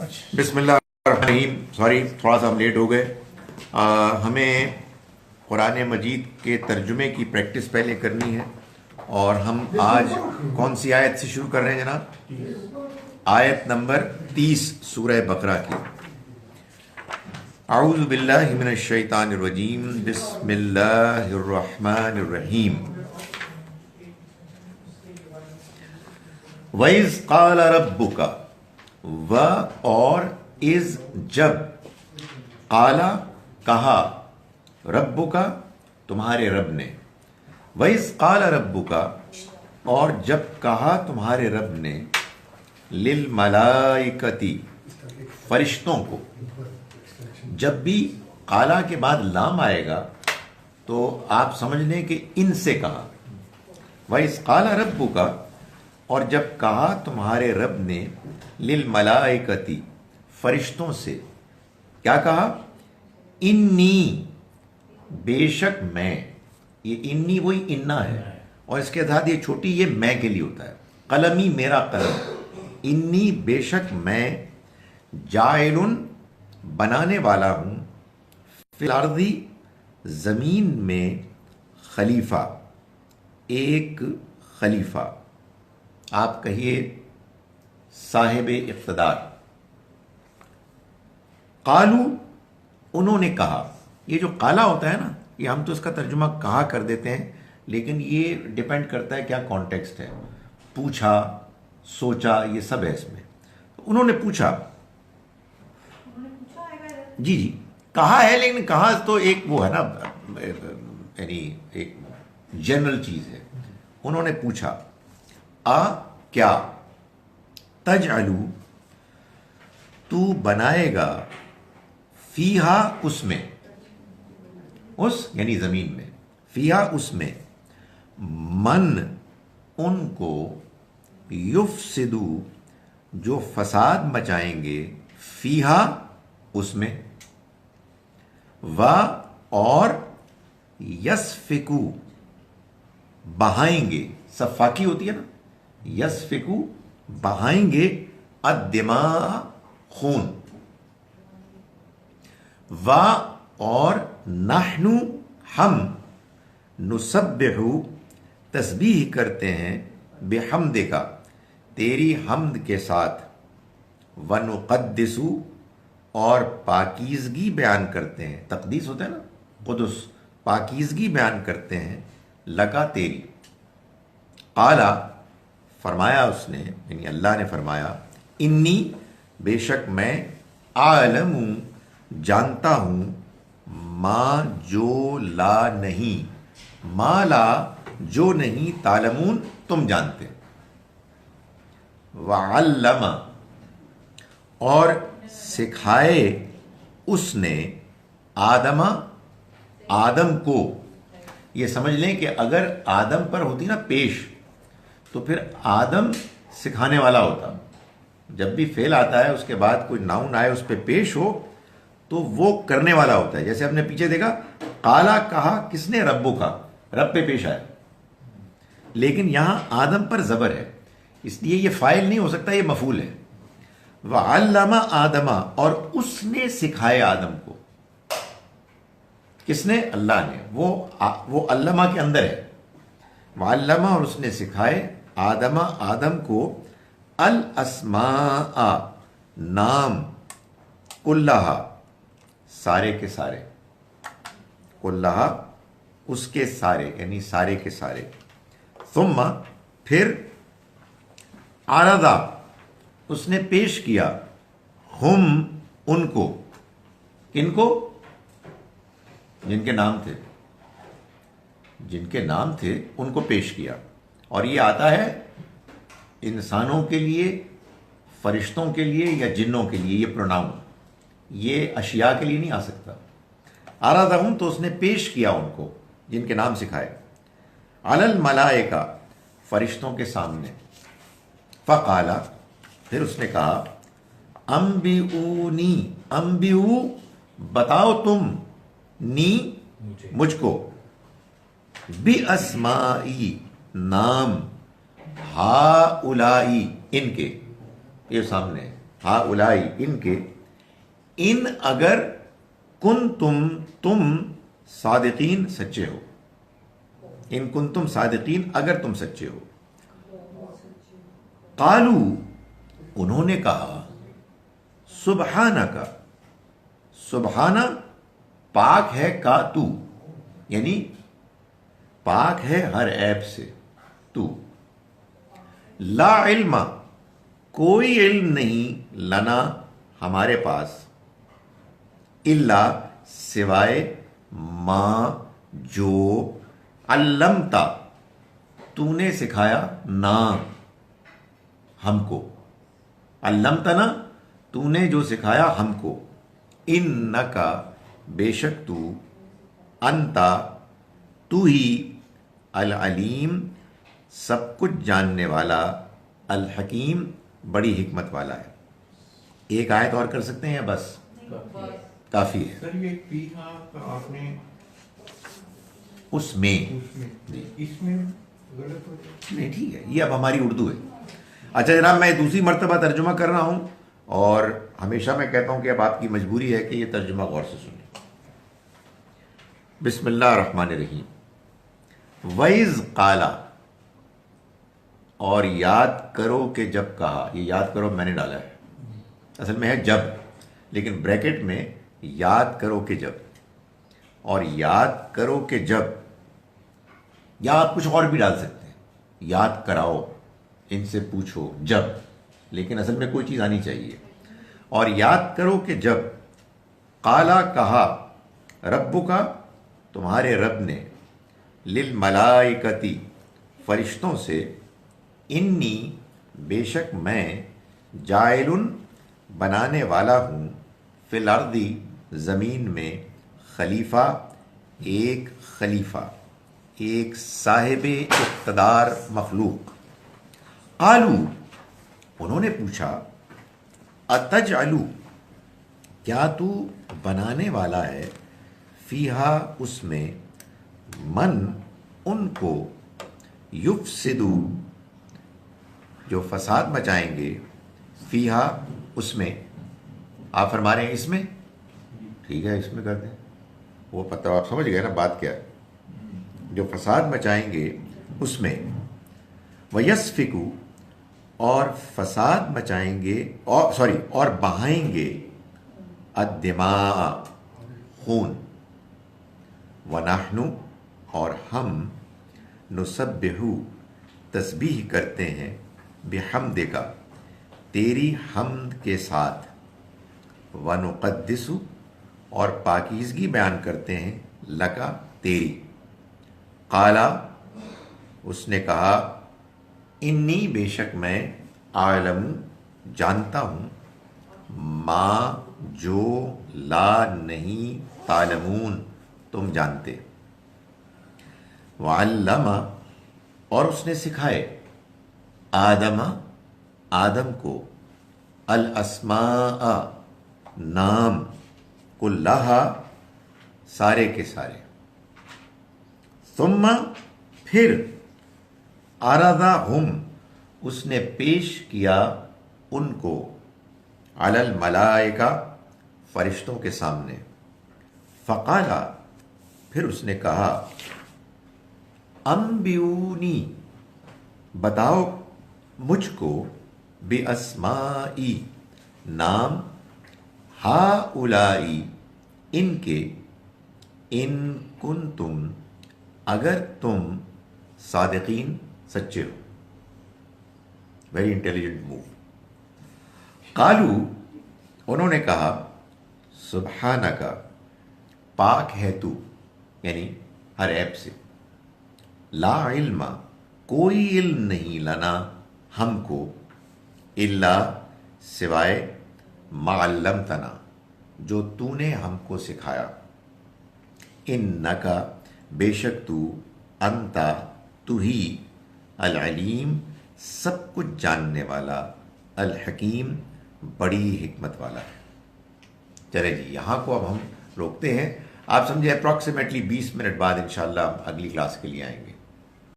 बिस्मिल्लाहिर्रहमानिर्रहीम। सॉरी, थोड़ा सा हम लेट हो गए। हमें कुरान मजीद के तर्जुमे की प्रैक्टिस पहले करनी है, और हम आज कौन सी आयत से शुरू कर रहे हैं जनाब? आयत नंबर 30 सूरह बकरा की। अऊज़ु बिल्लाहि मिनश शैतानिर रजीम, बिस्मिल्लाहिर रहमानिर रहीम। वइज़ क़ाल रब्बुका, व और इज जब, काला कहा, रब्बुका तुम्हारे रब ने, वइज़ क़ाल रब्बुका और जब कहा तुम्हारे रब ने, लिल मलाइकती फरिश्तों को। जब भी काला के बाद लाम आएगा तो आप समझ लें कि इनसे कहा। वइज़ क़ाल रब्बुका और जब कहा तुम्हारे रब ने, लिल मलाइकती फरिश्तों से, क्या कहा? इन्नी बेशक मैं। ये इन्नी वही इन्ना है, और इसके साथ ये छोटी ये मैं के लिए होता है। कलमी मेरा कलम, इन्नी बेशक मैं, जाइलुन बनाने वाला हूं, फिल अर्दी जमीन में, खलीफा एक खलीफा। आप कहिए साहिब इक़्तिदार। कालू उन्होंने कहा। ये जो काला होता है ना, ये हम तो इसका तर्जुमा कहा कर देते हैं, लेकिन ये डिपेंड करता है क्या कॉन्टेक्स्ट है। पूछा, सोचा, ये सब है इसमें। तो उन्होंने पूछा, जी जी कहा है, लेकिन कहा तो एक वो है ना, यानी एक जनरल चीज है। उन्होंने पूछा, आ क्या, तजअलू तू बनाएगा, फीहा उसमें, उस यानी जमीन में, फीहा उसमें, मन उनको, युफसिदु जो फसाद मचाएंगे, फीहा उसमें, वा और यसफिकु बहाएंगे। सफाकी होती है ना, यसफिकु बहाएंगे, अद्दिमा खून, वा और नहनु हम, नुसब्बिहु तस्बीह करते हैं, बिहम्दिका तेरी हम्द के साथ, व नुक़द्दिसु और पाकीज़गी बयान करते हैं। तक़दीस होता है ना, क़ुदुस, पाकीज़गी बयान करते हैं, लगा तेरी। काला फरमाया उसने, यानी अल्लाह ने फरमाया, इन्नी बेशक मैं, आलमू जानता हूं, मा जो ला नहीं, मा ला जो नहीं, तालमून तुम जानते। वअल्लमा और सिखाए उसने, आदमा आदम को। ये समझ लें कि अगर आदम पर होती ना पेश, तो फिर आदम सिखाने वाला होता। जब भी फेल आता है उसके बाद कोई नाउन आए उस पर पेश हो, तो वो करने वाला होता है। जैसे आपने पीछे देखा, काला कहा किसने? रब्बु का, रब पे पेश आया। लेकिन यहां आदम पर जबर है, इसलिए ये फाइल नहीं हो सकता, ये मफूल है। वअल्लमा आदमा और उसने सिखाए आदम को। किसने? अल्लाह ने। वो अल्लमा के अंदर है। वअल्लमा और उसने सिखाए, आदमा आदम को, अल अस्माआ नाम, कुल्लाहा सारे के सारे, कुल्लाहा उसके सारे, यानी सारे के सारे। सुम्मा फिर, आरदा उसने पेश किया, हम उनको, किनको? जिनके नाम थे, जिनके नाम थे उनको पेश किया। और ये आता है इंसानों के लिए, फरिश्तों के लिए या जिन्नों के लिए, ये प्रोनाउन, ये अशिया के लिए नहीं आ सकता। आरादा हूं तो उसने पेश किया उनको, जिनके नाम सिखाए, अलल मलाइका फरिश्तों के सामने। फ़क़ाला फिर उसने कहा, अम्बिऊनी, अम्बिऊ बताओ तुम, नी मुझको, बि अस्माई नाम, हा उलाई इनके, ये सामने है, ہا الائی ان کے، ان اگر کن تم صادقین سچے ہو، ان کن تم صادقین اگر تم سچے ہو. قالو انہوں نے کہا، سبحانک، سبحانہ پاک ہے کا تو، یعنی پاک ہے ہر عیب سے تو، لا علم کوئی علم نہیں، لنا ہمارے پاس، الا سوائے ما جو، علمتا تو نے سکھایا، نا ہم کو، علمتنا تو نے جو سکھایا ہم کو، انکا بے شک تو، انتا تو ہی، العلیم سب کچھ جاننے والا، الحکیم بڑی حکمت والا ہے. ایک آیت اور کر سکتے ہیں یا بس کافی ہے؟ سر یہ فیہا کا آپ نے اس میں، اس میں غلط ہو جائے. نہیں ٹھیک ہے، یہ اب ہماری اردو ہے. اچھا جناب، میں دوسری مرتبہ ترجمہ کر رہا ہوں، اور ہمیشہ میں کہتا ہوں کہ اب آپ کی مجبوری ہے کہ یہ ترجمہ غور سے سنیں. بسم اللہ الرحمن الرحیم. وَإِذْ قَالَ، اور یاد کرو کہ جب کہا. یہ یاد کرو میں نے ڈالا ہے، اصل میں ہے جب، لیکن بریکٹ میں یاد کرو کہ جب، اور یاد کرو کہ جب، یا آپ کچھ اور بھی ڈال سکتے ہیں، یاد کراؤ، ان سے پوچھو جب، لیکن اصل میں کوئی چیز آنی چاہیے. اور یاد کرو کہ جب، قالا کہا، ربک تمہارے رب نے، للملائکتی فرشتوں سے، انی بے شک میں، جائل بنانے والا ہوں، فی الارض زمین میں، خلیفہ ایک خلیفہ، ایک صاحب اقتدار مخلوق. قالو انہوں نے پوچھا، اتجعلو کیا تو بنانے والا ہے، فیہا اس میں، من ان کو، یفسدو جو فساد مچائیں گے، فیہا اس میں. آپ فرما رہے ہیں اس میں، ٹھیک ہے اس میں کر دیں، وہ پتہ آپ سمجھ گئے نا بات کیا ہے، جو فساد مچائیں گے اس میں، وَيَسْفِكُ اور فساد مچائیں گے، اور بہائیں گے، الدماء خون، وَنَحْنُ اور ہم، نسبح تسبیح کرتے ہیں، بحمدک تیری حمد کے ساتھ، وَنُقَدِّسُ اور پاکیزگی بیان کرتے ہیں، لکا تیری. قالا اس نے کہا، انی بے شک میں، اعلم جانتا ہوں، ما جو، لا نہیں، تعلمون تم جانتے. وعلم اور اس نے سکھائے، آدم آدم کو، الاسماء نام، کلہا سارے کے سارے. ثم پھر، عرضہم اس نے پیش کیا ان کو، علی الملائکہ فرشتوں کے سامنے. فقالا پھر اس نے کہا، انبئونی بتاؤ مجھ کو، باسمائی نام، ہؤلائی ان کے، ان کنتم اگر تم، صادقین سچے ہو. Very intelligent move. قالو انہوں نے کہا، سبحانک پاک ہے تو، یعنی ہر عیب سے، لا علم کوئی علم نہیں، لنا ہم کو، الا سوائے، ما علمتنا جو تو نے ہم کو سکھایا، انکا بے شک تو، انتا تو ہی، العلیم سب کچھ جاننے والا، الحکیم بڑی حکمت والا ہے. چلے جی یہاں کو اب ہم روکتے ہیں. آپ سمجھے اپروکسیمیٹلی 20 منٹ بعد انشاءاللہ ہم اگلی کلاس کے لیے آئیں گے.